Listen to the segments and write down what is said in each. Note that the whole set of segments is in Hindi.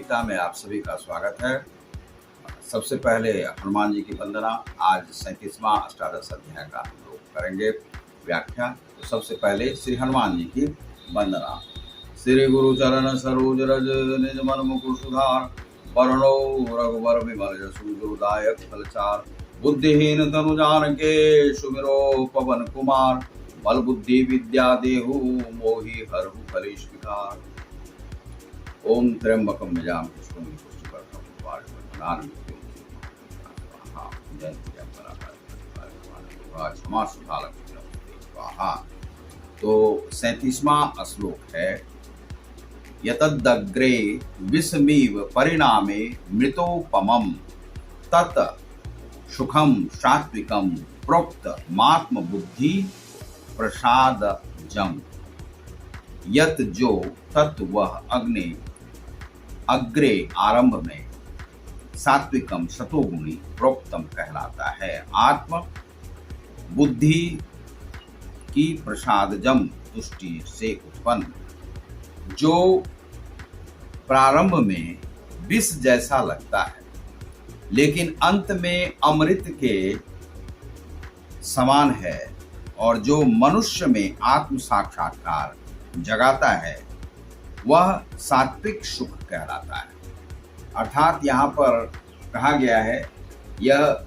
गीता में आप सभी का स्वागत है। सबसे पहले हनुमान जी की वंदना। आज 37वां अष्टादश अध्याय का हम लोग करेंगे व्याख्या। तो सबसे पहले श्री हनुमान जी की वंदना। श्री गुरु चरण सरोज रज निज मन मुकुर सुधार, वरणो रघुवर विमल जसु दुर्दायक फलचार। बुद्धिहीन तनु जानके सुमिरो पवन कुमार, बल बुद्धि विद्या देहु मोहि हरहु कलेश विकार। ओम त्र्यंबकम यजामहे सुगंधिं पुष्टिवर्धनम् उर्वारुकमिव स्वाहा। तो 37वां श्लोक है, यतदग्रे विषमीव परिणामे मृतोपमं तत् सुखम सात्विकम प्रोक्त मात्म बुद्धि प्रसादजम। यत जो तत् वह अग्रे आरंभ में सात्विकम सतोगुणी प्रोक्तम कहलाता है। आत्म बुद्धि की प्रसादजम तुष्टि से उत्पन्न, जो प्रारंभ में विष जैसा लगता है लेकिन अंत में अमृत के समान है, और जो मनुष्य में आत्म साक्षात्कार जगाता है वह सात्विक सुख कहलाता है। अर्थात यहाँ पर कहा गया है, यह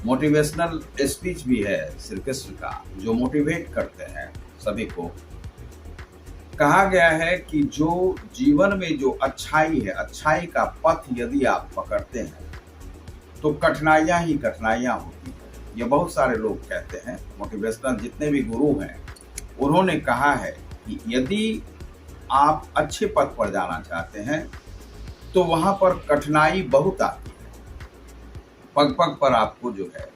मोटिवेशनल स्पीच भी है श्री कृष्ण का, जो मोटिवेट करते हैं सभी को। कहा गया है कि जो जीवन में जो अच्छाई है, अच्छाई का पथ यदि आप पकड़ते हैं तो कठिनाइयाँ ही कठिनाइयाँ होती हैं। ये बहुत सारे लोग कहते हैं, मोटिवेशनल जितने भी गुरु हैं उन्होंने कहा है कि यदि आप अच्छे पथ पर जाना चाहते हैं तो वहाँ पर कठिनाई बहुत आती है। पग पग पर आपको जो है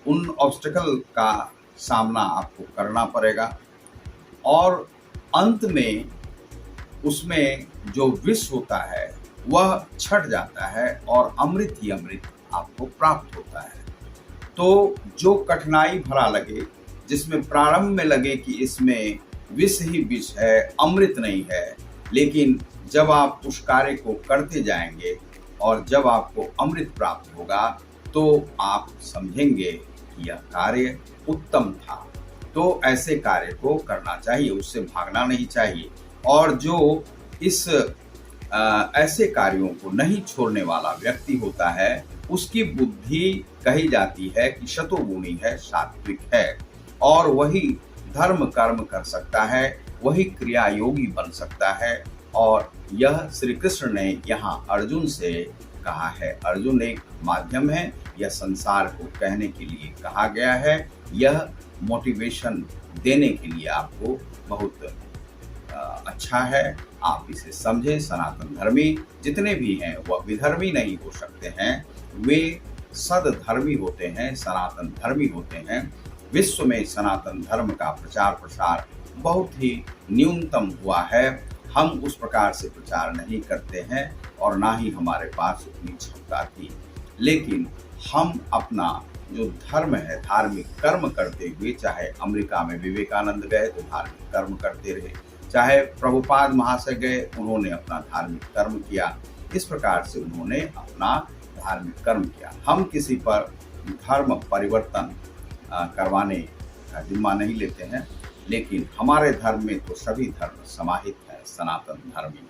उन ऑब्स्टेकल का सामना आपको करना पड़ेगा, और अंत में उसमें जो विष होता है वह छट जाता है और अमृत ही अमृत आपको प्राप्त होता है। तो जो कठिनाई भरा लगे, जिसमें प्रारंभ में लगे कि इसमें विष ही विष है, अमृत नहीं है, लेकिन जब आप उस कार्य को करते जाएंगे और जब आपको अमृत प्राप्त होगा तो आप समझेंगे कि यह कार्य उत्तम था। तो ऐसे कार्य को करना चाहिए, उससे भागना नहीं चाहिए। और जो इस ऐसे कार्यों को नहीं छोड़ने वाला व्यक्ति होता है, उसकी बुद्धि कही जाती है कि शतोगुणी है, सात्विक है, और वही धर्म कर्म कर सकता है, वही क्रिया योगी बन सकता है। और यह श्री कृष्ण ने यहाँ अर्जुन से कहा है। अर्जुन एक माध्यम है, यह संसार को कहने के लिए कहा गया है। यह मोटिवेशन देने के लिए आपको बहुत अच्छा है, आप इसे समझें। सनातन धर्मी जितने भी हैं वह विधर्मी नहीं हो सकते हैं, वे सदधर्मी होते हैं, सनातन धर्मी होते हैं। विश्व में सनातन धर्म का प्रचार प्रसार बहुत ही न्यूनतम हुआ है। हम उस प्रकार से प्रचार नहीं करते हैं और ना ही हमारे पास उतनी क्षमता थी, लेकिन हम अपना जो धर्म है, धार्मिक कर्म करते हुए, चाहे अमेरिका में विवेकानंद गए तो धार्मिक कर्म करते रहे, चाहे प्रभुपाद महाशय गए, उन्होंने अपना धार्मिक कर्म किया। इस प्रकार से उन्होंने अपना धार्मिक कर्म किया। हम किसी पर धर्म परिवर्तन करवाने का जिम्मा नहीं लेते हैं, लेकिन हमारे धर्म में तो सभी धर्म समाहित है, सनातन धर्म है।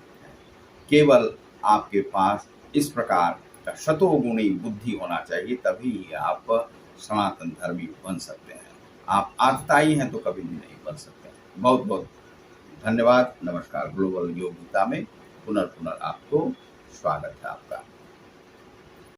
केवल आपके पास इस प्रकार का शतोगुणी बुद्धि होना चाहिए, तभी आप सनातन धर्मी बन सकते हैं। आप आतताई हैं तो कभी भी नहीं बन सकते। बहुत बहुत धन्यवाद। नमस्कार। ग्लोबल योग गीता में पुनर्पुनः आपको स्वागत है आपका।